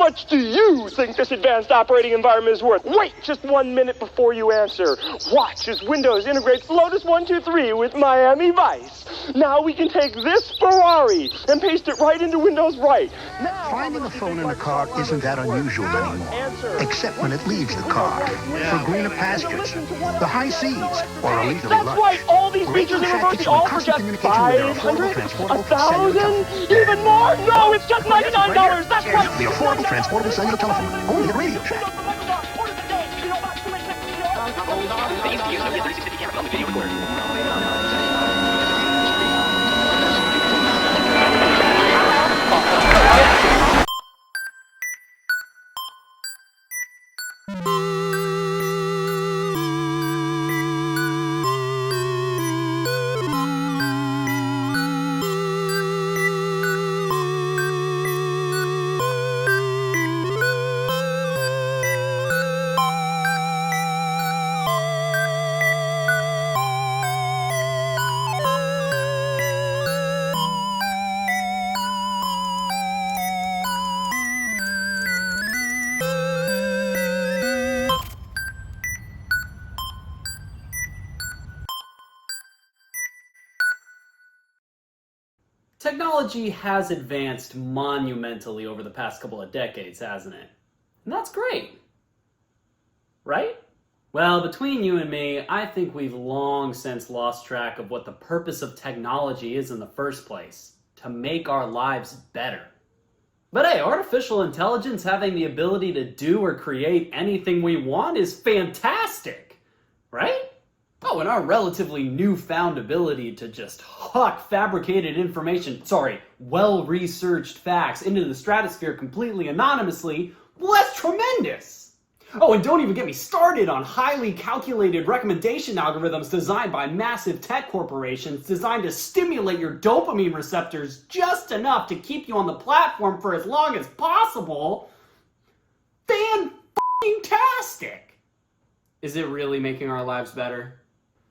much do you think this advanced operating environment is worth? Wait just 1 minute before you answer. Watch as Windows integrates Lotus 123 with Miami Vice. Now we can take this Ferrari and paste it right into Windows Right. Now, finding a phone in a car isn't that unusual anymore, except when it leaves the car for greener pastures, the high seas, or a leisurely lunch. That's right, all these features in reverse all for just 500, 1,000, even more? No, it's just $99. That's right. The affordable transportable cellular telephone, only at Radio Shack. Technology has advanced monumentally over the past couple of decades, hasn't it? And that's great. Right? Well, between you and me, I think we've long since lost track of what the purpose of technology is in the first place. To make our lives better. But hey, artificial intelligence having the ability to do or create anything we want is fantastic. Right? Oh, and our relatively newfound ability to just huck fabricated information, well-researched facts into the stratosphere completely anonymously, well, that's tremendous! Oh, and don't even get me started on highly calculated recommendation algorithms designed by massive tech corporations designed to stimulate your dopamine receptors just enough to keep you on the platform for as long as possible. Fan-tastic! Is it really making our lives better?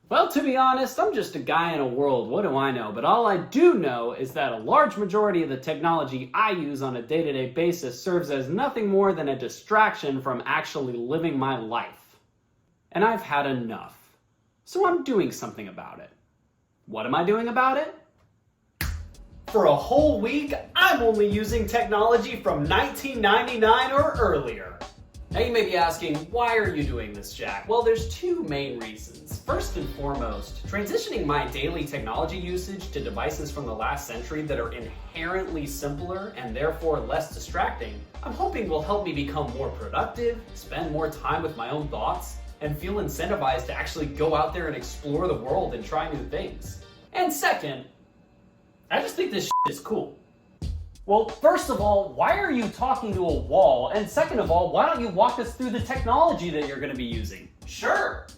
Well, to be honest, I'm just a guy in a world, what do I know? But all I do know is that a large majority of the technology I use on a day-to-day basis serves as nothing more than a distraction from actually living my life. And I've had enough. So I'm doing something about it. What am I doing about it? For a whole week, I'm only using technology from 1999 or earlier. Now you may be asking, why are you doing this, Jack? Well, there's two main reasons. First and foremost, transitioning my daily technology usage to devices from the last century that are inherently simpler and therefore less distracting, I'm hoping will help me become more productive, spend more time with my own thoughts, and feel incentivized to actually go out there and explore the world and try new things. And second, I just think this shit is cool. Well, first of all, why are you talking to a wall? And second of all, why don't you walk us through the technology that you're going to be using? Sure.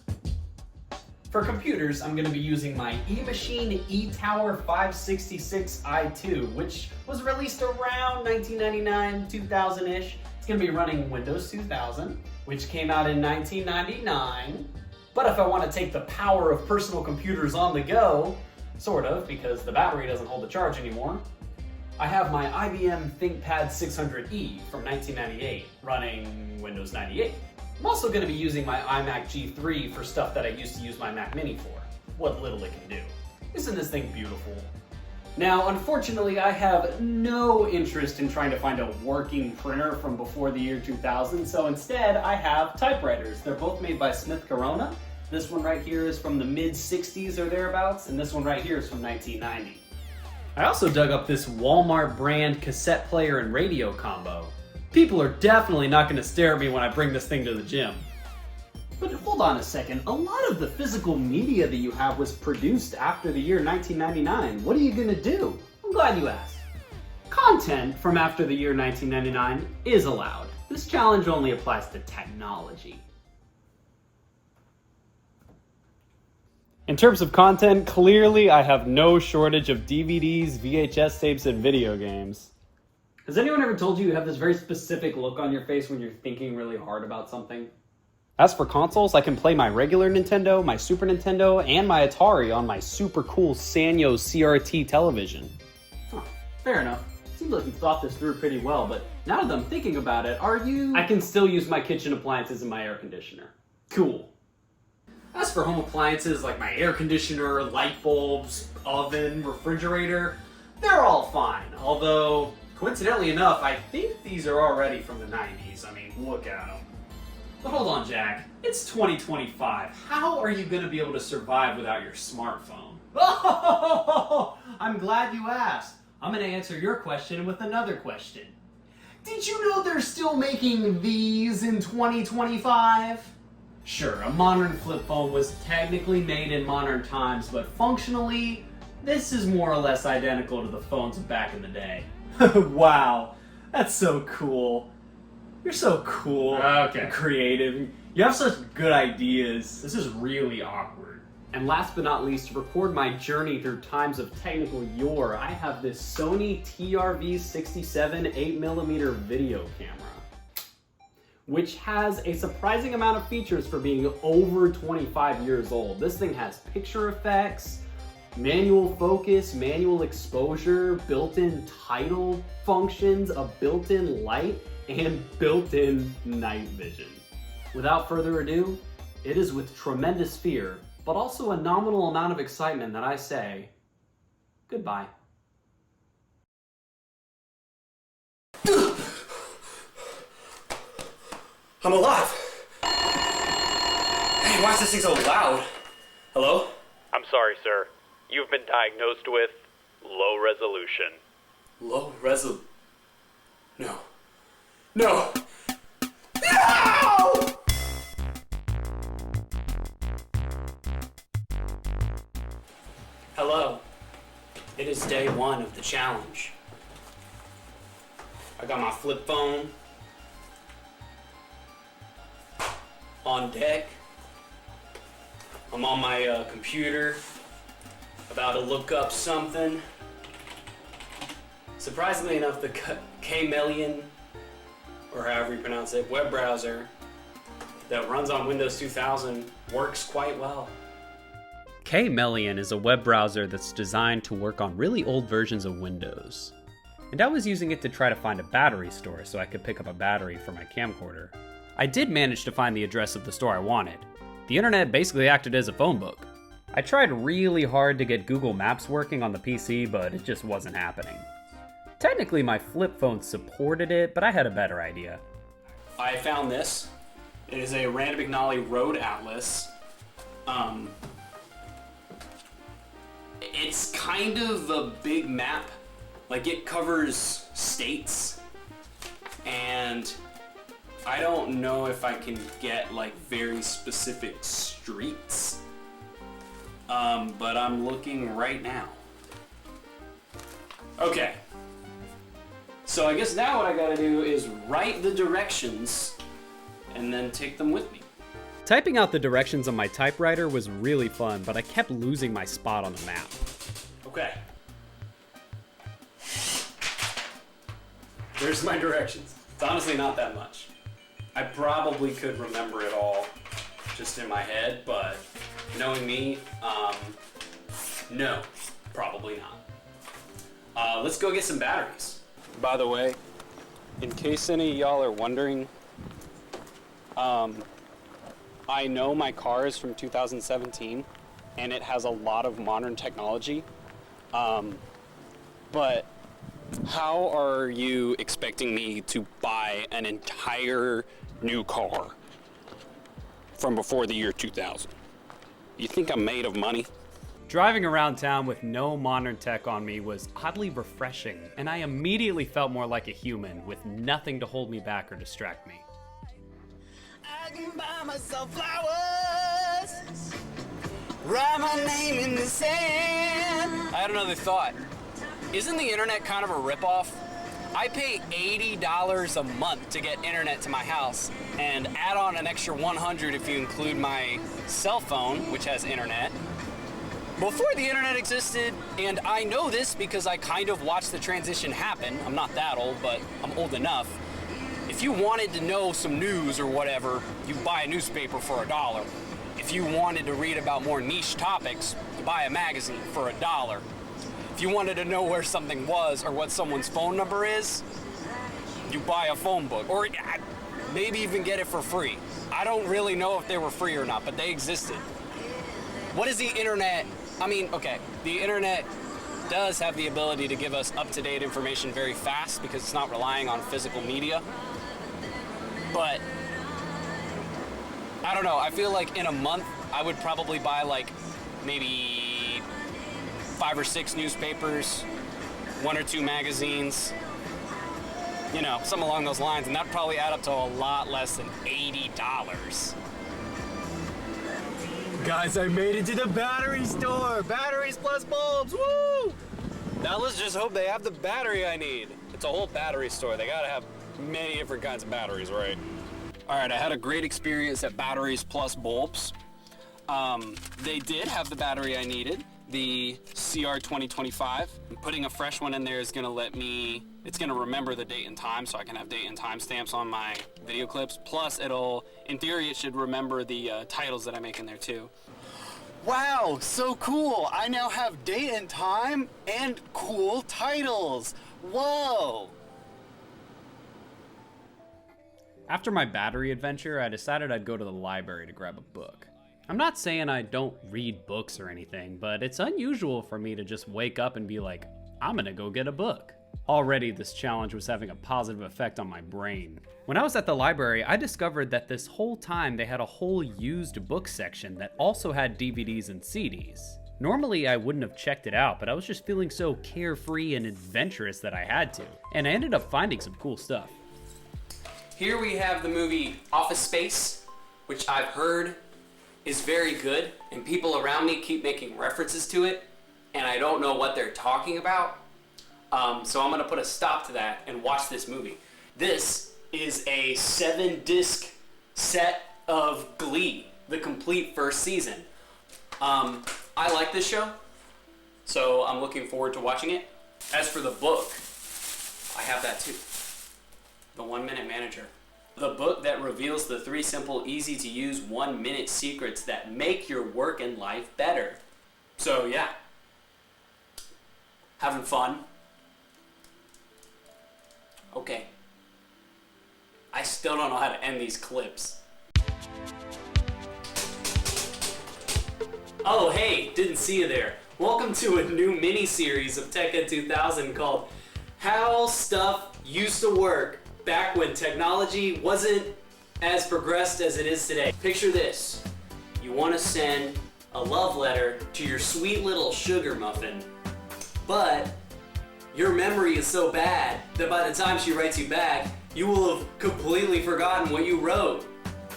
For computers, I'm going to be using my eMachine eTower 566i2, which was released around 1999, 2000-ish. It's going to be running Windows 2000, which came out in 1999. But if I want to take the power of personal computers on the go, sort of, because the battery doesn't hold the charge anymore, I have my IBM ThinkPad 600E from 1998 running Windows 98. I'm also going to be using my iMac G3 for stuff that I used to use my Mac Mini for. What little it can do. Isn't this thing beautiful? Now, unfortunately, I have no interest in trying to find a working printer from before the year 2000, so instead I have typewriters. They're both made by Smith Corona. This one right here is from the mid-60s or thereabouts, and this one right here is from 1990. I also dug up this Walmart brand cassette player and radio combo. People are definitely not going to stare at me when I bring this thing to the gym. But hold on a second, a lot of the physical media that you have was produced after the year 1999. What are you going to do? I'm glad you asked. Content from after the year 1999 is allowed. This challenge only applies to technology. In terms of content, clearly I have no shortage of DVDs, VHS tapes, and video games. Has anyone ever told you you have this very specific look on your face when you're thinking really hard about something? As for consoles, I can play my regular Nintendo, my Super Nintendo, and my Atari on my super cool Sanyo CRT television. Huh, fair enough. Seems like you've thought this through pretty well, but now that I'm thinking about it, I can still use my kitchen appliances and my air conditioner. Cool. As for home appliances like my air conditioner, light bulbs, oven, refrigerator, they're all fine. Although, coincidentally enough, I think these are already from the 90s. I mean, look at them. But hold on, Jack. It's 2025. How are you going to be able to survive without your smartphone? Oh, I'm glad you asked. I'm going to answer your question with another question. Did you know they're still making these in 2025? Sure, a modern flip phone was technically made in modern times, but functionally, this is more or less identical to the phones of back in the day. Wow, that's so cool. You're so cool. Okay. Creative. You have such good ideas. This is really awkward. And last but not least, to record my journey through times of technical yore, I have this Sony TRV-67 8mm video camera, which has a surprising amount of features for being over 25 years old. This thing has picture effects, manual focus, manual exposure, built-in title functions, a built-in light, and built-in night vision. Without further ado, it is with tremendous fear, but also a nominal amount of excitement that I say, goodbye. I'm alive! Hey, why is this thing so loud? Hello? I'm sorry, sir. You've been diagnosed with low resolution. No. No! No! Hello. It is day one of the challenge. I got my flip phone on deck. I'm on my computer, about to look up something. Surprisingly enough, the K-Million, or however you pronounce it, web browser that runs on Windows 2000 works quite well. K-Million is a web browser that's designed to work on really old versions of Windows. And I was using it to try to find a battery store so I could pick up a battery for my camcorder. I did manage to find the address of the store I wanted. The internet basically acted as a phone book. I tried really hard to get Google Maps working on the PC, but it just wasn't happening. Technically my flip phone supported it, but I had a better idea. I found this. It is a Rand McNally Road Atlas. It's kind of a big map. Like, it covers states, and I don't know if I can get like very specific streets, but I'm looking right now. Okay, so I guess now what I gotta do is write the directions and then take them with me. Typing out the directions on my typewriter was really fun, but I kept losing my spot on the map. Okay. There's my directions. It's honestly not that much. I probably could remember it all just in my head, but knowing me, no, probably not. Let's go get some batteries. By the way, in case any of y'all are wondering, I know my car is from 2017 and it has a lot of modern technology, but how are you expecting me to buy an entire new car from before the year 2000? You think I'm made of money? Driving around town with no modern tech on me was oddly refreshing, and I immediately felt more like a human with nothing to hold me back or distract me. I can buy myself flowers, write my name in the sand. I had another thought. Isn't the internet kind of a ripoff? I pay $80 a month to get internet to my house, and add on an extra $100 if you include my cell phone, which has internet. Before the internet existed, and I know this because I kind of watched the transition happen. I'm not that old, but I'm old enough. If you wanted to know some news or whatever, you buy a newspaper for $1. If you wanted to read about more niche topics, you buy a magazine for $1. If you wanted to know where something was or what someone's phone number is, you buy a phone book, or maybe even get it for free. I don't really know if they were free or not, but they existed. What is the internet? I mean, okay, the internet does have the ability to give us up-to-date information very fast because it's not relying on physical media. But I don't know, I feel like in a month I would probably buy like maybe 5 or 6 newspapers, 1 or 2 magazines, you know, something along those lines, and that'd probably add up to a lot less than $80. Guys, I made it to the battery store! Batteries plus bulbs, woo! Now let's just hope they have the battery I need. It's a whole battery store. They gotta have many different kinds of batteries, right? All right, I had a great experience at Batteries Plus Bulbs. They did have the battery I needed, the CR2025. Putting a fresh one in there is gonna let me, it's gonna remember the date and time so I can have date and time stamps on my video clips. Plus it'll, in theory, it should remember the titles that I make in there too. Wow, so cool. I now have date and time and cool titles. Whoa. After my battery adventure, I decided I'd go to the library to grab a book. I'm not saying I don't read books or anything, but it's unusual for me to just wake up and be like, I'm gonna go get a book. Already this challenge was having a positive effect on my brain. When I was at the library, I discovered that this whole time they had a whole used book section that also had DVDs and CDs. Normally I wouldn't have checked it out, but I was just feeling so carefree and adventurous that I had to. And I ended up finding some cool stuff. Here we have the movie Office Space, which I've heard is very good, and people around me keep making references to it, and I don't know what they're talking about. So I'm gonna put a stop to that and watch this movie. This is a 7-disc set of Glee, the complete first season. I like this show, so I'm looking forward to watching it. As for the book, I have that too. The 1-Minute Manager. The book that reveals the 3 simple, easy-to-use 1-minute secrets that make your work and life better. So yeah, having fun. Okay. I still don't know how to end these clips. Oh hey, didn't see you there. Welcome to a new mini-series of Tech Ed 2000 called How Stuff Used to Work Back When Technology Wasn't as Progressed as it is today. Picture this. You want to send a love letter to your sweet little sugar muffin, but your memory is so bad that by the time she writes you back, you will have completely forgotten what you wrote.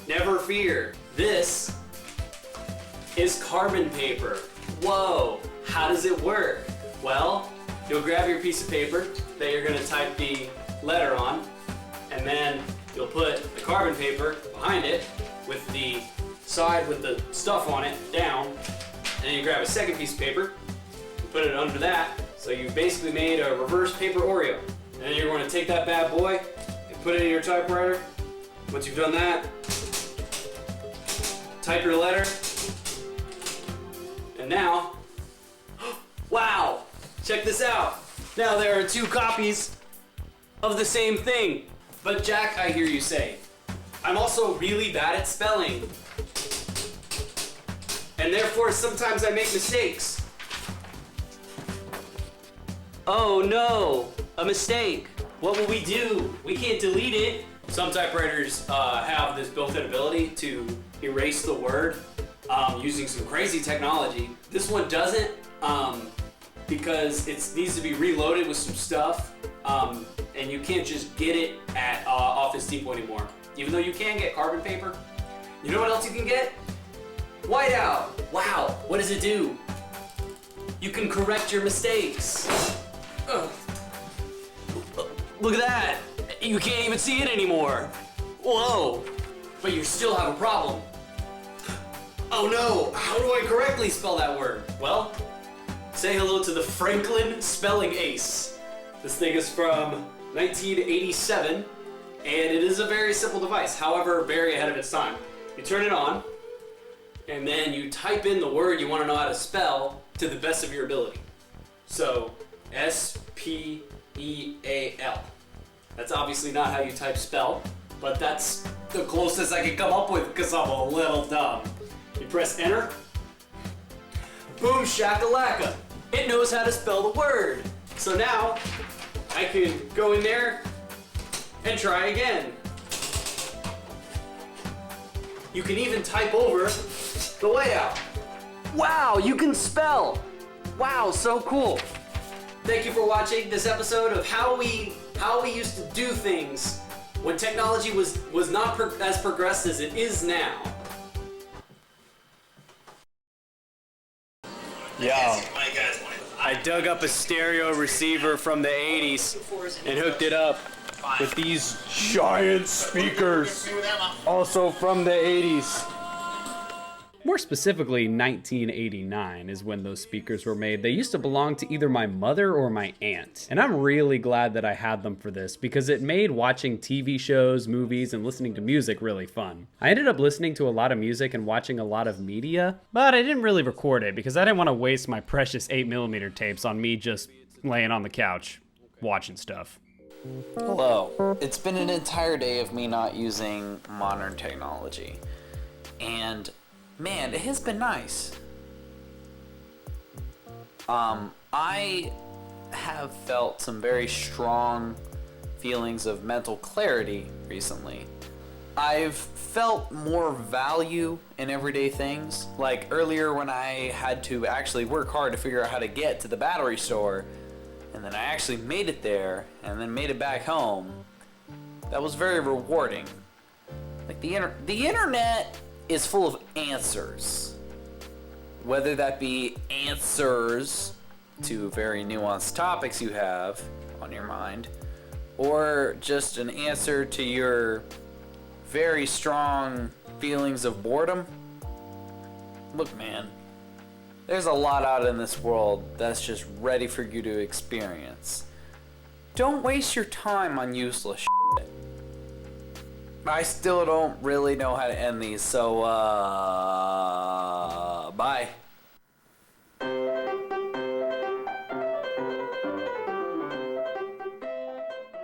Never fear. This is carbon paper. Whoa, how does it work? Well, you'll grab your piece of paper that you're gonna type the letter on, and then you'll put the carbon paper behind it with the side with the stuff on it down, and then you grab a second piece of paper and put it under that, so you've basically made a reverse paper Oreo. And then you're going to take that bad boy and put it in your typewriter. Once you've done that, type your letter, and now, wow, check this out. Now there are 2 copies of the same thing. But Jack, I hear you say, I'm also really bad at spelling. And therefore, sometimes I make mistakes. Oh no, a mistake. What will we do? We can't delete it. Some typewriters have this built-in ability to erase the word using some crazy technology. This one doesn't because it needs to be reloaded with some stuff. And you can't just get it at Office Depot anymore. Even though you can get carbon paper. You know what else you can get? Whiteout. Wow, what does it do? You can correct your mistakes. Ugh. Look at that. You can't even see it anymore. Whoa, but you still have a problem. Oh no, how do I correctly spell that word? Well, say hello to the Franklin Spelling Ace. This thing is from 1987, and it is a very simple device, however, very ahead of its time. You turn it on, and then you type in the word you want to know how to spell to the best of your ability. So S-P-E-A-L. That's obviously not how you type spell, but that's the closest I can come up with because I'm a little dumb. You press enter. Boom shakalaka. It knows how to spell the word. So now I can go in there and try again. You can even type over the layout. Wow, you can spell. Wow, so cool. Thank you for watching this episode of how we used to do things when technology was not as progressed as it is now. Yo, I dug up a stereo receiver from the 80s and hooked it up with these giant speakers, also from the 80s. More specifically, 1989 is when those speakers were made. They used to belong to either my mother or my aunt. And I'm really glad that I had them for this because it made watching TV shows, movies, and listening to music really fun. I ended up listening to a lot of music and watching a lot of media, but I didn't really record it because I didn't want to waste my precious 8mm tapes on me just laying on the couch watching stuff. Hello. It's been an entire day of me not using modern technology. And man, it has been nice. I have felt some very strong feelings of mental clarity recently. I've felt more value in everyday things. Like earlier when I had to actually work hard to figure out how to get to the battery store, and then I actually made it there, and then made it back home. That was very rewarding. Like the internet is full of answers. Whether that be answers to very nuanced topics you have on your mind, or just an answer to your very strong feelings of boredom. Look, man, there's a lot out in this world that's just ready for you to experience. Don't waste your time on useless shit. I still don't really know how to end these, so, bye.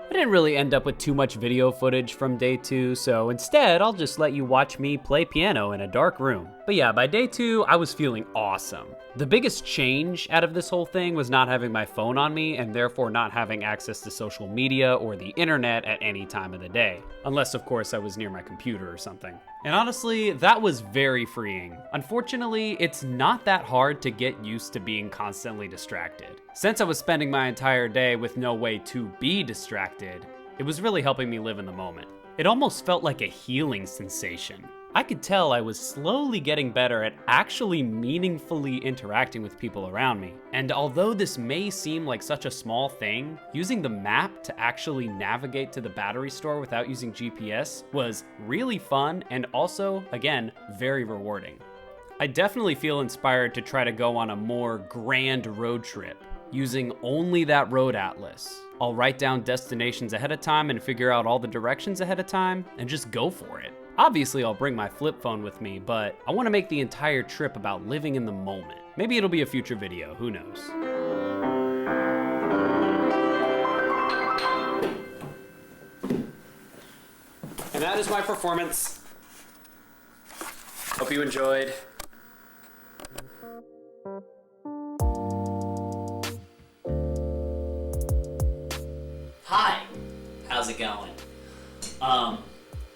I didn't really end up with too much video footage from day 2, so instead I'll just let you watch me play piano in a dark room. But yeah, by day 2, I was feeling awesome. The biggest change out of this whole thing was not having my phone on me and therefore not having access to social media or the internet at any time of the day. Unless, of course, I was near my computer or something. And honestly, that was very freeing. Unfortunately, it's not that hard to get used to being constantly distracted. Since I was spending my entire day with no way to be distracted, it was really helping me live in the moment. It almost felt like a healing sensation. I could tell I was slowly getting better at actually meaningfully interacting with people around me. And although this may seem like such a small thing, using the map to actually navigate to the battery store without using GPS was really fun and also, again, very rewarding. I definitely feel inspired to try to go on a more grand road trip, using only that road atlas. I'll write down destinations ahead of time and figure out all the directions ahead of time and just go for it. Obviously, I'll bring my flip phone with me, but I want to make the entire trip about living in the moment. Maybe it'll be a future video, who knows? And that is my performance. Hope you enjoyed. Hi, how's it going?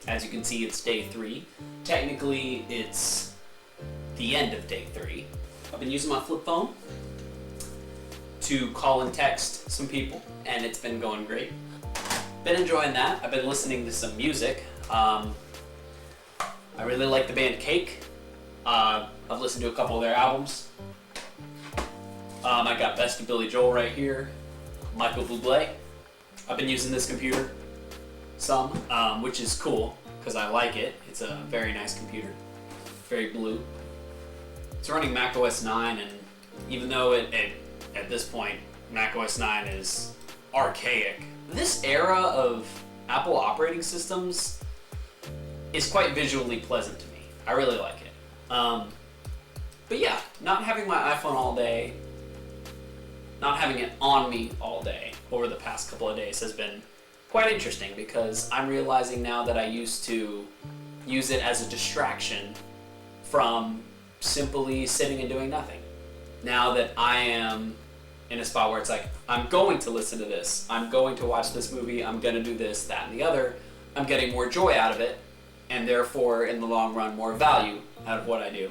As you can see, it's day 3. Technically, it's the end of day 3. I've been using my flip phone to call and text some people, and it's been going great. Been enjoying that. I've been listening to some music. I really like the band Cake. I've listened to a couple of their albums. I got Best of Billy Joel right here. Michael Bublé. I've been using this computer some, which is cool because I like it. It's a very nice computer, very blue. It's running Mac OS 9, and even though at this point Mac OS 9 is archaic, this era of Apple operating systems is quite visually pleasant to me. I really like it. But yeah, not having my iPhone all day not having it on me all day over the past couple of days has been quite interesting, because I'm realizing now that I used to use it as a distraction from simply sitting and doing nothing. Now that I am in a spot where it's like, I'm going to listen to this, I'm going to watch this movie, I'm going to do this, that, and the other, I'm getting more joy out of it, and therefore, in the long run, more value out of what I do.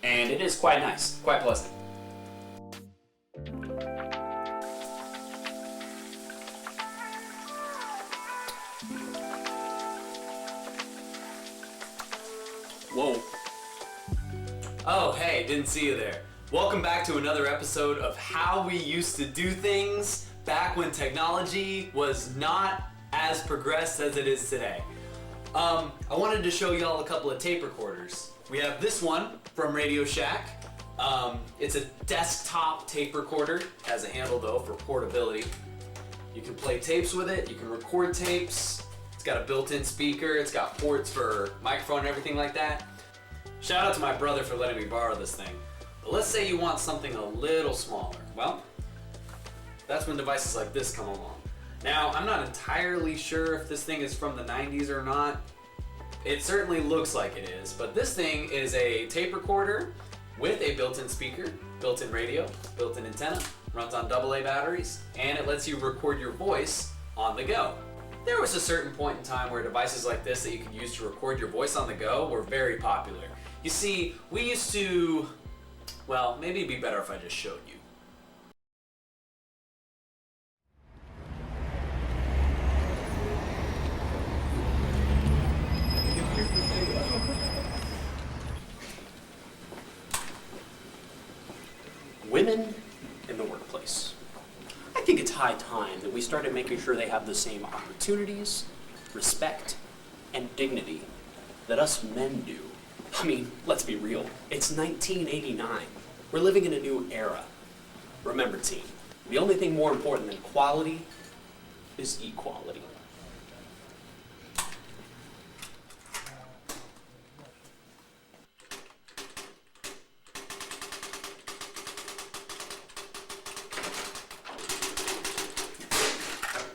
And it is quite nice, quite pleasant. Whoa. Oh, hey, didn't see you there. Welcome back to another episode of How We Used to Do Things back when technology was not as progressed as it is today. I wanted to show y'all a couple of tape recorders. We have this one from Radio Shack. It's a desktop tape recorder. Has a handle though for portability. You can play tapes with it, you can record tapes. It's got a built-in speaker, it's got ports for microphone and everything like that. Shout out to my brother for letting me borrow this thing. But let's say you want something a little smaller. Well, that's when devices like this come along. Now, I'm not entirely sure if this thing is from the 90s or not. It certainly looks like it is, but this thing is a tape recorder with a built-in speaker, built-in radio, built-in antenna, runs on AA batteries, and it lets you record your voice on the go. There was a certain point in time where devices like this that you could use to record your voice on the go were very popular. You see, we used to, well, maybe it'd be better if I just showed you. Women in the workplace. I think it's high time that we started making sure they have the same opportunities, respect, and dignity that us men do. I mean, let's be real. It's 1989. We're living in a new era. Remember, team, the only thing more important than quality is equality.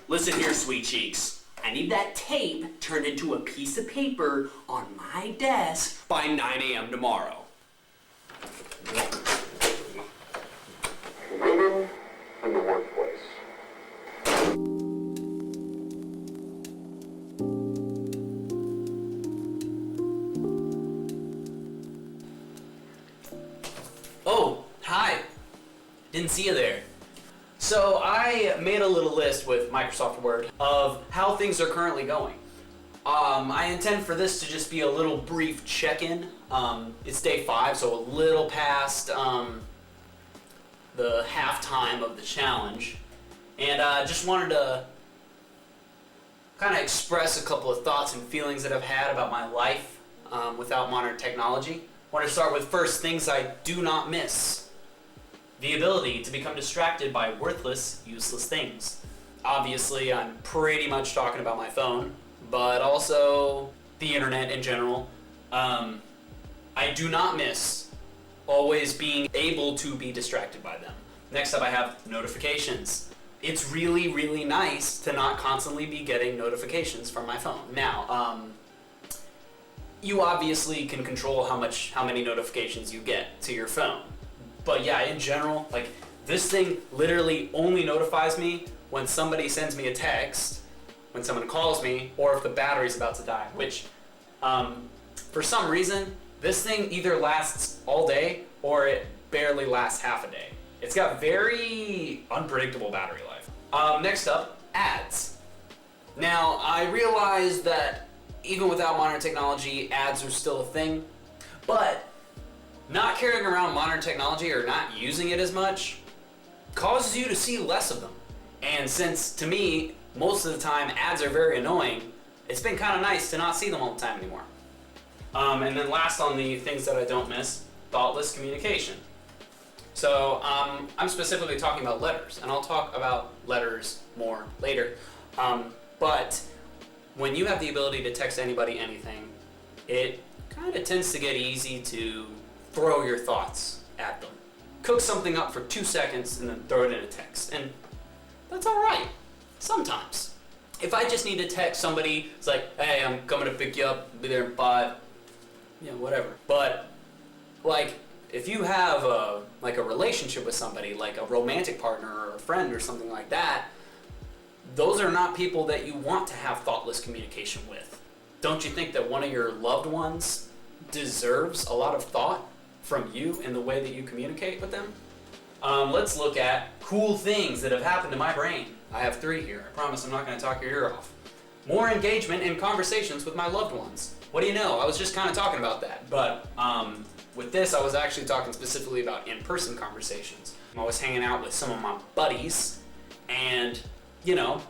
Listen here, sweet cheeks. I need that tape turned into a piece of paper on my desk by 9 a.m. tomorrow. Women in the workplace. Oh, hi. Didn't see you there. So I made a little list with Microsoft Word of how things are currently going. I intend for this to just be a little brief check-in. It's day 5, so a little past the halftime of the challenge. And I just wanted to kind of express a couple of thoughts and feelings that I've had about my life without modern technology. I want to start with first things I do not miss. The ability to become distracted by worthless, useless things. Obviously, I'm pretty much talking about my phone, but also the internet in general. I do not miss always being able to be distracted by them. Next up, I have notifications. It's really, really nice to not constantly be getting notifications from my phone. Now, you obviously can control how many notifications you get to your phone. But yeah, in general, like, this thing literally only notifies me when somebody sends me a text, when someone calls me, or if the battery's about to die, which, for some reason, this thing either lasts all day or it barely lasts half a day. It's got very unpredictable battery life. Next up, ads. Now, I realize that even without modern technology, ads are still a thing, but not carrying around modern technology or not using it as much causes you to see less of them. And since, to me, most of the time ads are very annoying, it's been kind of nice to not see them all the time anymore. And then last on the things that I don't miss, thoughtless communication. So I'm specifically talking about letters, and I'll talk about letters more later. But when you have the ability to text anybody anything, it kind of tends to get easy to throw your thoughts at them. cook something up for 2 seconds and then throw it in a text. And that's all right, sometimes. If I just need to text somebody, it's like, hey, I'm coming to pick you up, be there in 5, yeah, whatever. But, like, if you have a relationship with somebody, like a romantic partner or a friend or something like that, those are not people that you want to have thoughtless communication with. Don't you think that one of your loved ones deserves a lot of thought from you in the way that you communicate with them? Let's look at cool things that have happened to my brain. I have 3 here. I promise I'm not going to talk your ear off. More engagement in conversations with my loved ones. What do you know? I was just kind of talking about that. But with this, I was actually talking specifically about in-person conversations. I was hanging out with some of my buddies, and, you know,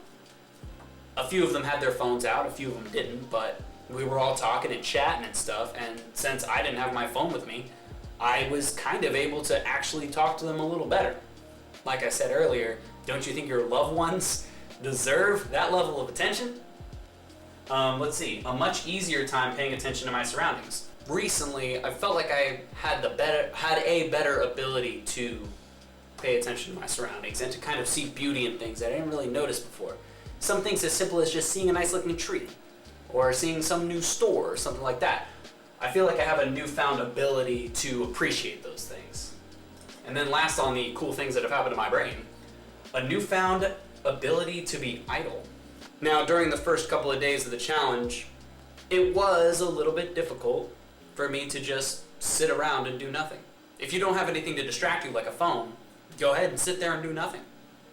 a few of them had their phones out, a few of them didn't, but we were all talking and chatting and stuff, and since I didn't have my phone with me, I was kind of able to actually talk to them a little better. Like I said earlier, don't you think your loved ones deserve that level of attention? Let's see, a much easier time paying attention to my surroundings. Recently, I felt like I had a better ability to pay attention to my surroundings and to kind of see beauty in things that I didn't really notice before. Some things as simple as just seeing a nice looking tree, or seeing some new store or something like that. I feel like I have a newfound ability to appreciate those things. And then last on the cool things that have happened to my brain, a newfound ability to be idle. Now, during the first couple of days of the challenge, it was a little bit difficult for me to just sit around and do nothing. If you don't have anything to distract you like a phone, go ahead and sit there and do nothing.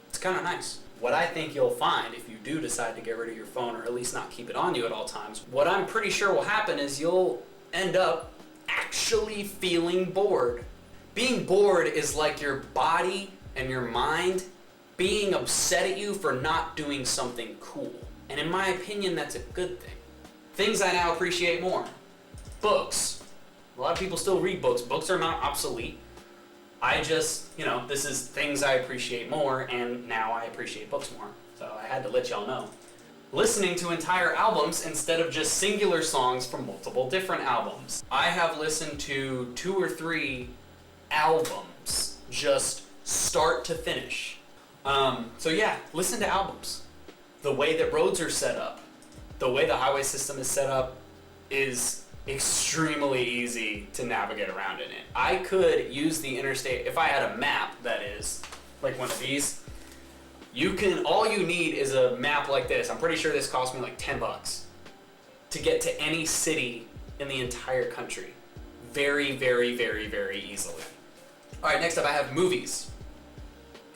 It's kind of nice. What I think you'll find if you do decide to get rid of your phone, or at least not keep it on you at all times, what I'm pretty sure will happen is you'll end up actually feeling bored. Being bored is like your body and your mind being upset at you for not doing something cool. And in my opinion, that's a good thing. Things I now appreciate more. Books. A lot of people still read books. Books are not obsolete. I just, this is things I appreciate more, and now I appreciate books more. So I had to let y'all know. Listening to entire albums instead of just singular songs from multiple different albums. I have listened to 2 or 3 albums, just start to finish. So yeah, listen to albums. The way that roads are set up, the way the highway system is set up is extremely easy to navigate around in it. I could use the interstate, if I had a map, that is, like one of these, all you need is a map like this. I'm pretty sure this cost me like $10 to get to any city in the entire country. Very, very, very, very easily. All right, next up I have movies.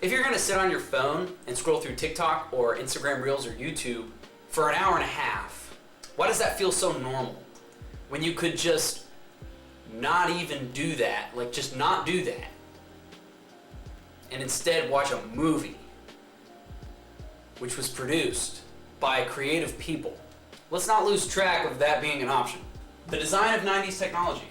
If you're gonna sit on your phone and scroll through TikTok or Instagram Reels or YouTube for an hour and a half, why does that feel so normal? When you could just not even do that, like just not do that, and instead watch a movie which was produced by creative people. Let's not lose track of that being an option. The design of 90s technology.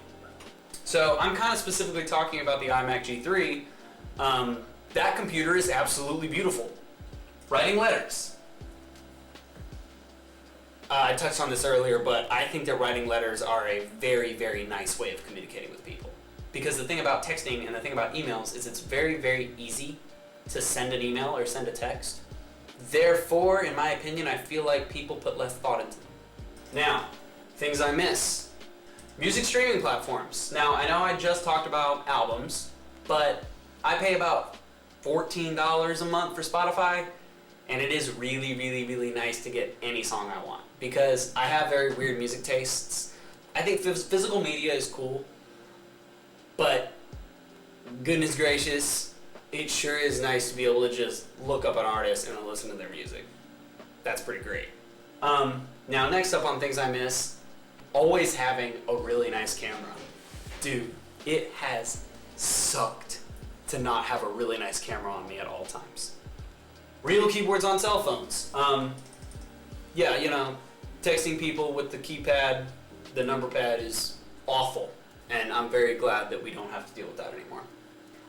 So I'm kind of specifically talking about the iMac G3. That computer is absolutely beautiful. Writing letters. I touched on this earlier, but I think that writing letters are a very, very nice way of communicating with people. Because the thing about texting and the thing about emails is it's very, very easy to send an email or send a text. Therefore, in my opinion, I feel like people put less thought into them. Now, things I miss. Music streaming platforms. Now, I know I just talked about albums, but I pay about $14 a month for Spotify, and it is really, really, really nice to get any song I want, because I have very weird music tastes. I think physical media is cool, but goodness gracious, it sure is nice to be able to just look up an artist and listen to their music. That's pretty great. Now, next up on things I miss, always having a really nice camera. Dude, it has sucked to not have a really nice camera on me at all times. Real keyboards on cell phones. Yeah, texting people with the keypad, the number pad is awful, and I'm very glad that we don't have to deal with that anymore.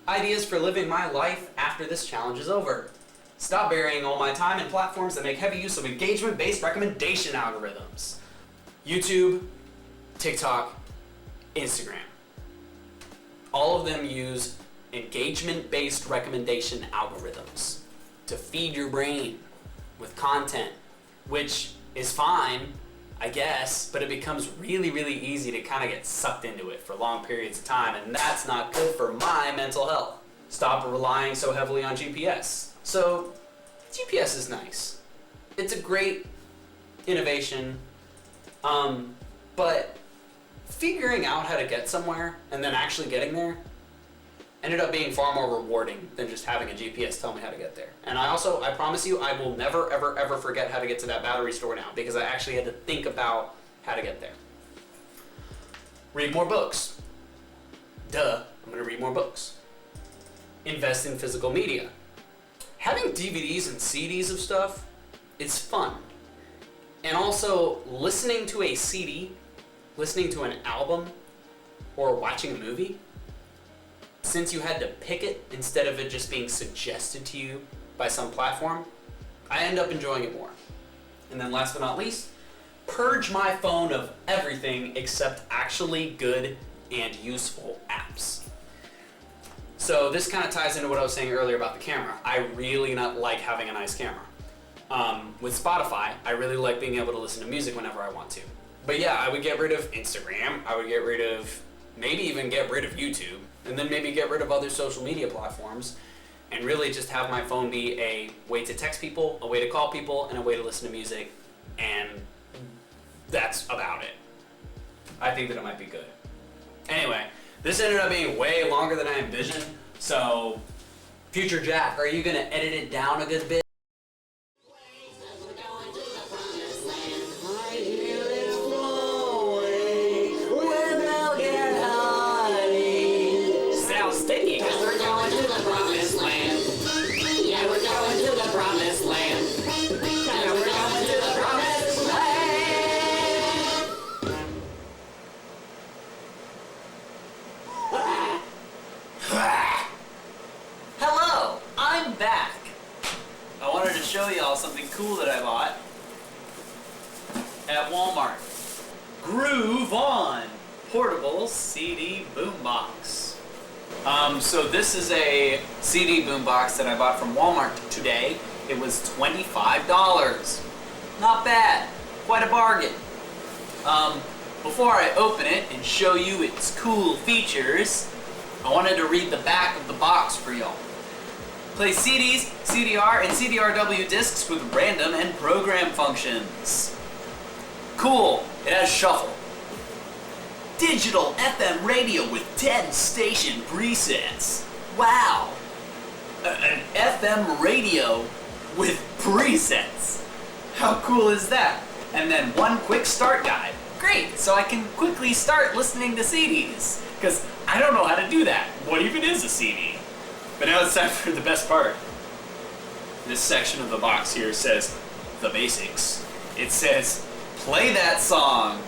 Ideas for living my life after this challenge is over. Stop burying all my time in platforms that make heavy use of engagement-based recommendation algorithms. YouTube, TikTok, Instagram. All of them use engagement-based recommendation algorithms to feed your brain with content, which is fine, I guess, but it becomes really, really easy to kind of get sucked into it for long periods of time, and that's not good for my mental health. Stop relying so heavily on GPS. So, GPS is nice. It's a great innovation, but figuring out how to get somewhere and then actually getting there ended up being far more rewarding than just having a GPS tell me how to get there. And I promise you, I will never, ever, ever forget how to get to that battery store now, because I actually had to think about how to get there. Read more books. Duh, I'm gonna read more books. Invest in physical media. Having DVDs and CDs of stuff, it's fun. And also, listening to a CD, listening to an album, or watching a movie, since you had to pick it instead of it just being suggested to you by some platform, I end up enjoying it more. And then last but not least, purge my phone of everything except actually good and useful apps. So this kind of ties into what I was saying earlier about the camera. I really not like having a nice camera. With Spotify, I really like being able to listen to music whenever I want to. But yeah, I would get rid of Instagram, I would get rid of, maybe even get rid of YouTube, and then maybe get rid of other social media platforms, and really just have my phone be a way to text people, a way to call people, and a way to listen to music, and that's about it. I think that it might be good. Anyway, this ended up being way longer than I envisioned, so future Jack, are you gonna edit it down a good bit? Hello, I'm back. I wanted to show y'all something cool that I bought at Walmart. Groove On portable CD boombox. So this is a CD boombox that I bought from Walmart today. It was $25. Not bad, quite a bargain. Before I open it and show you its cool features, I wanted to read the back of the box for y'all. Play CDs, CDR, and CDRW discs with random and program functions. Cool, it has shuffle. Digital FM radio with 10 station presets. Wow. An FM radio with presets. How cool is that? And then one quick start guide. Great, so I can quickly start listening to CDs. Because I don't know how to do that. What even is a CD? But now it's time for the best part. This section of the box here says, the basics. It says, play that song.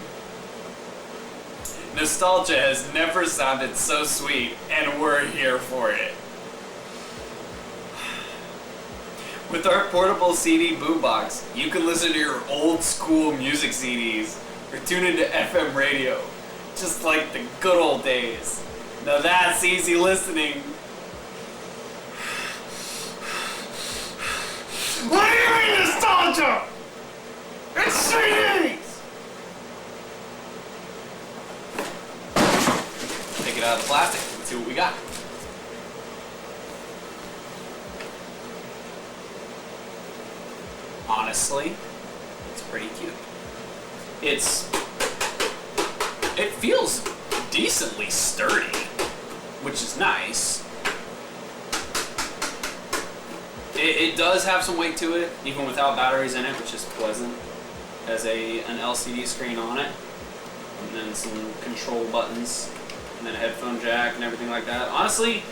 Nostalgia has never sounded so sweet, and we're here for it. With our portable CD boombox, you can listen to your old school music CDs or tune into FM radio, just like the good old days. Now that's easy listening. What do you mean nostalgia? It's CDs! Take it out of the plastic, let's see what we got. Honestly, it's pretty cute. It feels decently sturdy, which is nice. It does have some weight to it, even without batteries in it, which is pleasant. It has an LCD screen on it, and then some control buttons, and then a headphone jack and everything like that. Honestly,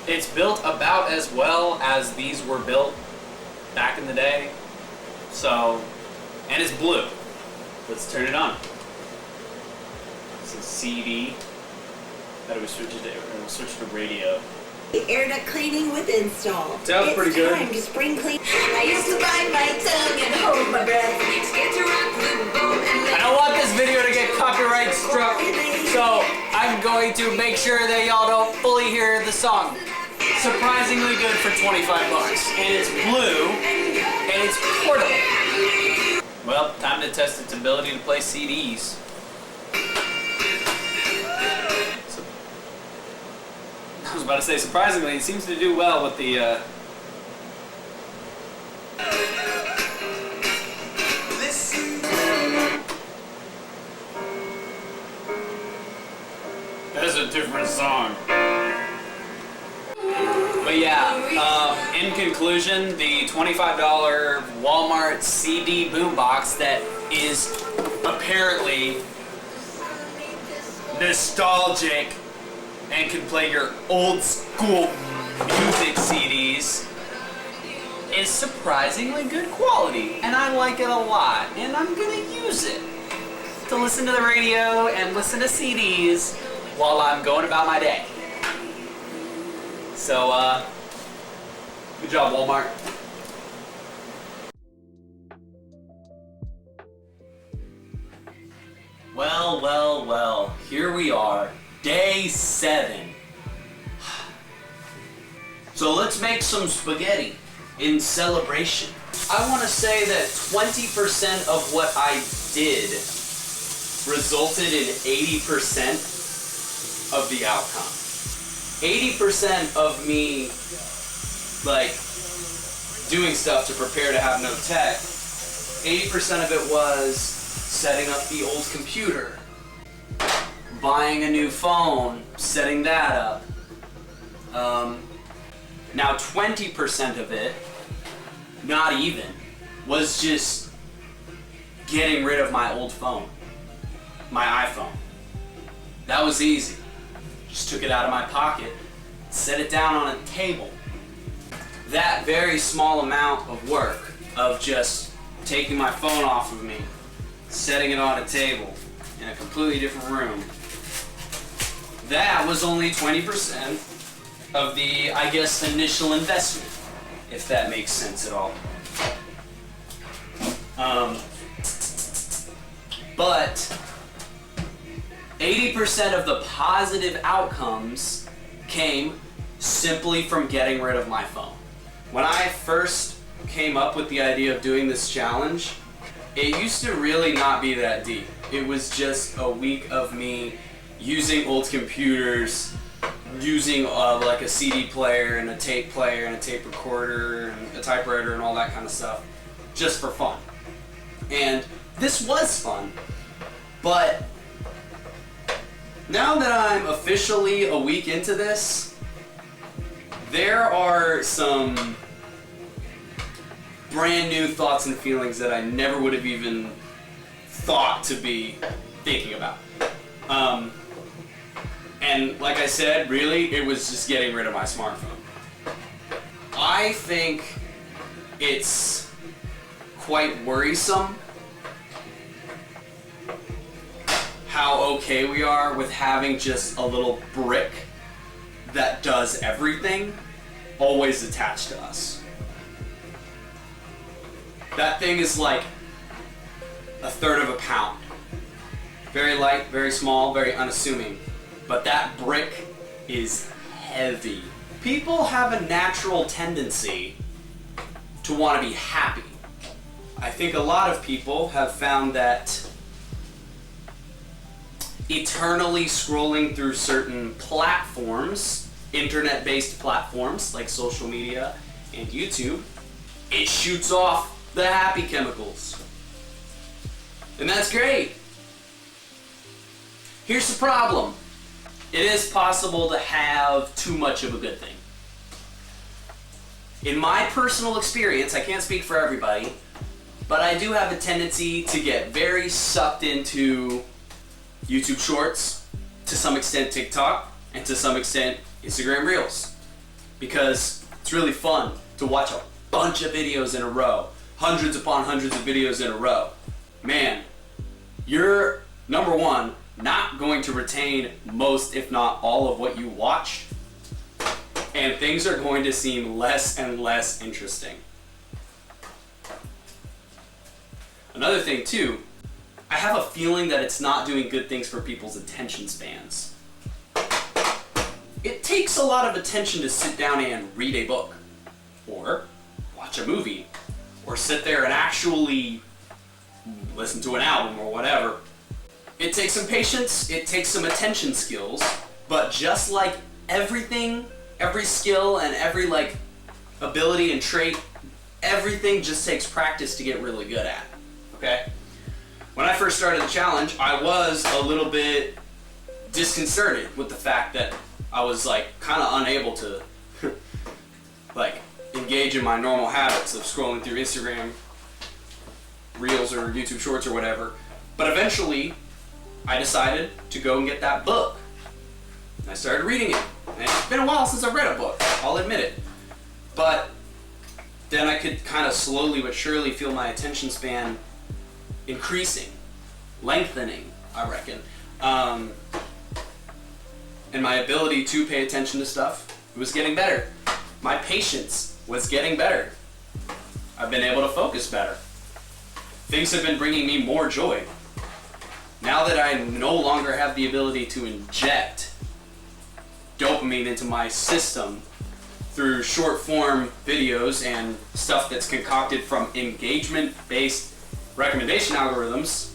it's built about as well as these were built back in the day. So, and it's blue. Let's turn it on. It's a CD. How do we switch it to? We'll switch to radio. Air duct cleaning with install. Sounds pretty good. It's time to spring clean. I used to bite my tongue and hold my breath. I don't want this video to get copyright struck, so I'm going to make sure that y'all don't fully hear the song. surprisingly good for 25 bucks. And it's blue, and it's portable. Well, time to test its ability to play CDs. I was about to say, surprisingly, it seems to do well with the, That's a different song. But yeah, in conclusion, the $25 Walmart CD boombox that is apparently nostalgic and can play your old school music CDs is surprisingly good quality, and I like it a lot, and I'm gonna use it to listen to the radio and listen to CDs while I'm going about my day. So, good job, Walmart. Well, here we are, day 7. So let's make some spaghetti in celebration. I want to say that 20% of what I did resulted in 80% of the outcome. 80% of me, like, doing stuff to prepare to have no tech, 80% of it was setting up the old computer, buying a new phone, setting that up. Now 20% of it, not even, was just getting rid of my old phone, my iPhone. That was easy. Just took it out of my pocket, set it down on a table. That very small amount of work of just taking my phone off of me, setting it on a table in a completely different room, that was only 20% of the, I guess, initial investment, if that makes sense at all. But 80% of the positive outcomes came simply from getting rid of my phone. When I first came up with the idea of doing this challenge, it used to really not be that deep. It was just a week of me using old computers, using like a CD player and a tape player and a tape recorder and a typewriter and all that kind of stuff, just for fun. And this was fun, but now that I'm officially a week into this, there are some brand new thoughts and feelings that I never would have even thought to be thinking about. And like I said, really, it was just getting rid of my smartphone. I think it's quite worrisome how okay we are with having just a little brick that does everything always attached to us. That thing is like 1/3 of a pound. Very light, very small, very unassuming. But that brick is heavy. People have a natural tendency to want to be happy. I think a lot of people have found that eternally scrolling through certain platforms, internet-based platforms like social media and YouTube, it shoots off the happy chemicals. And that's great. Here's the problem. It is possible to have too much of a good thing. In my personal experience, I can't speak for everybody, but I do have a tendency to get very sucked into YouTube Shorts, to some extent TikTok, and to some extent Instagram Reels. Because it's really fun to watch a bunch of videos in a row, hundreds upon hundreds of videos in a row. Man, you're, number one, not going to retain most, if not all, of what you watched, and things are going to seem less and less interesting. Another thing too, I have a feeling that it's not doing good things for people's attention spans. It takes a lot of attention to sit down and read a book, or watch a movie, or sit there and actually listen to an album or whatever. It takes some patience, it takes some attention skills, but just like everything, every skill and every like ability and trait, everything just takes practice to get really good at, okay? When I first started the challenge, I was a little bit disconcerted with the fact that I was like kind of unable to like engage in my normal habits of scrolling through Instagram Reels or YouTube Shorts or whatever. But eventually, I decided to go and get that book. And I started reading it. And it's been a while since I've read a book, I'll admit it. But then I could kind of slowly but surely feel my attention span increasing, lengthening, I reckon. And my ability to pay attention to stuff was getting better. My patience was getting better. I've been able to focus better. Things have been bringing me more joy. Now that I no longer have the ability to inject dopamine into my system through short form videos and stuff that's concocted from engagement-based recommendation algorithms,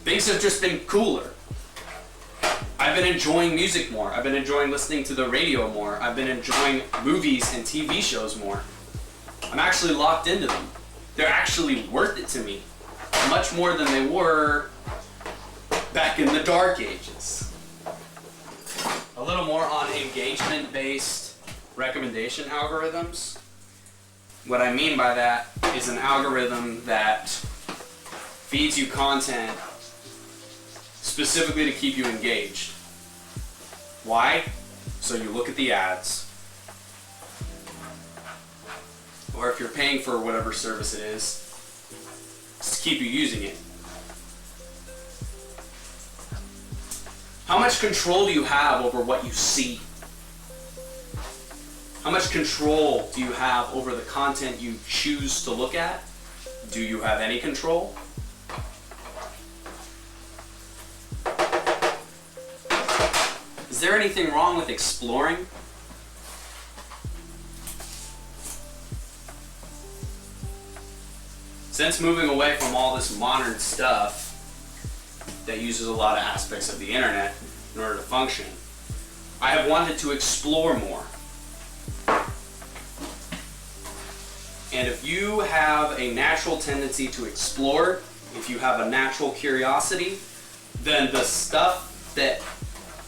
things have just been cooler. I've been enjoying music more. I've been enjoying listening to the radio more. I've been enjoying movies and TV shows more. I'm actually locked into them. They're actually worth it to me. Much more than they were back in the dark ages. A little more on engagement-based recommendation algorithms. What I mean by that is an algorithm that feeds you content specifically to keep you engaged. Why? So you look at the ads. Or if you're paying for whatever service it is, just to keep you using it. How much control do you have over what you see? How much control do you have over the content you choose to look at? Do you have any control? Is there anything wrong with exploring? Since moving away from all this modern stuff that uses a lot of aspects of the internet in order to function, I have wanted to explore more. And if you have a natural tendency to explore, if you have a natural curiosity, then the stuff that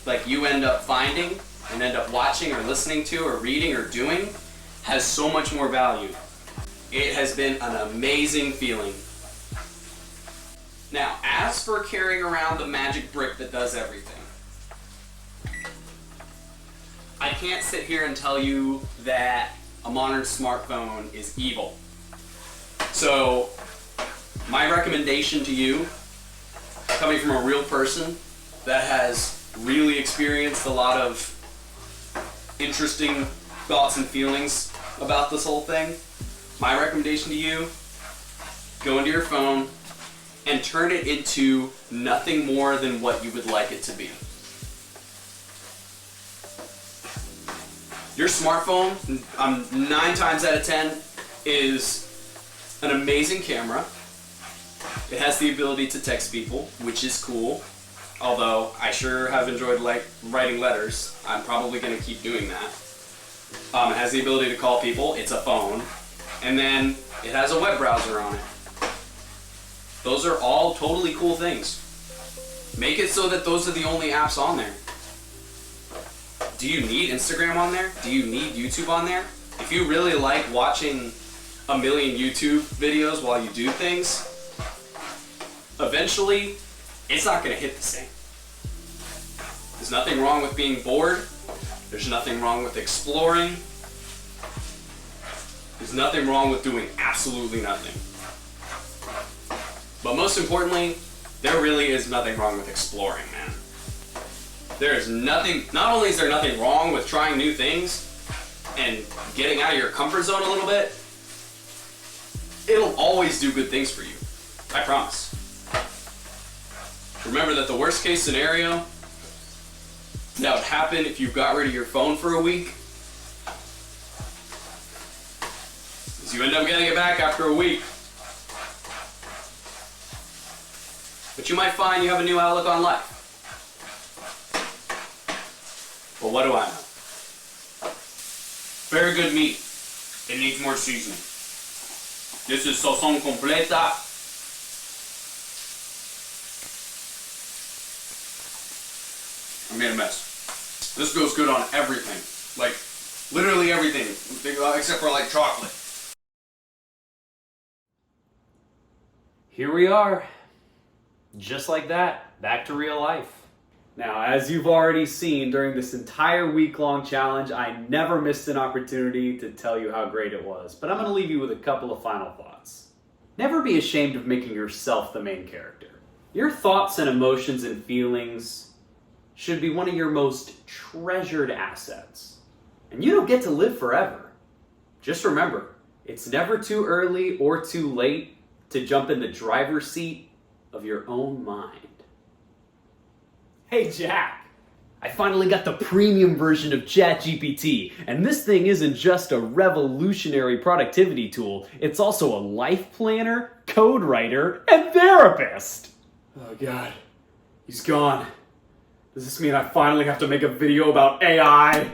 like you end up finding and end up watching or listening to or reading or doing has so much more value. It has been an amazing feeling. Now, as for carrying around the magic brick that does everything, I can't sit here and tell you that a modern smartphone is evil. So, my recommendation to you, coming from a real person that has really experienced a lot of interesting thoughts and feelings about this whole thing, my recommendation to you, go into your phone and turn it into nothing more than what you would like it to be. Your smartphone, 9 times out of 10, is an amazing camera. It has the ability to text people, which is cool. Although I sure have enjoyed writing letters. I'm probably going to keep doing that. It has the ability to call people. It's a phone. And then it has a web browser on it. Those are all totally cool things. Make it so that those are the only apps on there. Do you need Instagram on there? Do you need YouTube on there? If you really like watching a million YouTube videos while you do things, eventually it's not going to hit the same. There's nothing wrong with being bored. There's nothing wrong with exploring. There's nothing wrong with doing absolutely nothing. But most importantly, there really is nothing wrong with exploring, man. There is nothing, not only is there nothing wrong with trying new things and getting out of your comfort zone a little bit, it'll always do good things for you. I promise. Remember that the worst case scenario That would happen if you got rid of your phone for a week. Is you end up getting it back after a week. But you might find you have a new outlook on life. Well, what do I know? Very good meat. It needs more seasoning. This is sazon completa. I made a mess. This goes good on everything. Like, literally everything. Except for, like, chocolate. Here we are. Just like that, back to real life. Now, as you've already seen during this entire week-long challenge, I never missed an opportunity to tell you how great it was. But I'm going to leave you with a couple of final thoughts. Never be ashamed of making yourself the main character. Your thoughts and emotions and feelings should be one of your most treasured assets. And you don't get to live forever. Just remember, it's never too early or too late to jump in the driver's seat of your own mind. Hey Jack, I finally got the premium version of ChatGPT, and this thing isn't just a revolutionary productivity tool, it's also a life planner, code writer, and therapist. Oh God, he's gone. Does this mean I finally have to make a video about AI?